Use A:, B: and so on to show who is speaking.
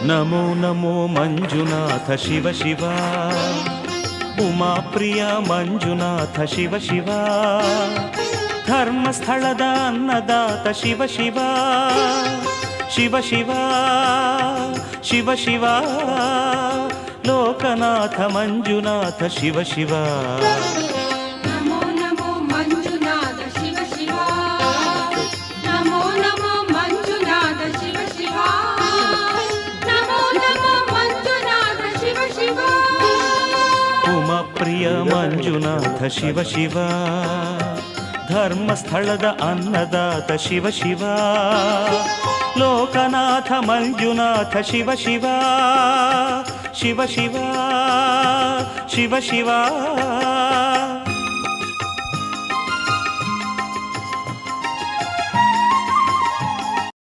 A: ನಮೋ ನಮೋ ಮಂಜುನಾಥ ಶಿವ ಶಿವ ಉಮಾ ಪ್ರಿಯ ಮಂಜುನಾಥ ಶಿವ ಶಿವ ಧರ್ಮಸ್ಥಳದ ಅನ್ನದಾತ ಶಿವ ಶಿವ ಶಿವ ಶಿವ ಶಿವ ಶಿವ ಲೋಕನಾಥ ಮಂಜುನಾಥ ಶಿವ ಶಿವ ಪ್ರಿಯ ಮಂಜುನಾಥ ಶಿವ ಶಿವ ಧರ್ಮಸ್ಥಳದ ಅನ್ನದಾತ ಶಿವ ಶಿವ ಲೋಕನಾಥ ಮಂಜುನಾಥ ಶಿವ ಶಿವ ಶಿವ ಶಿವ ಶಿವ ಶಿವ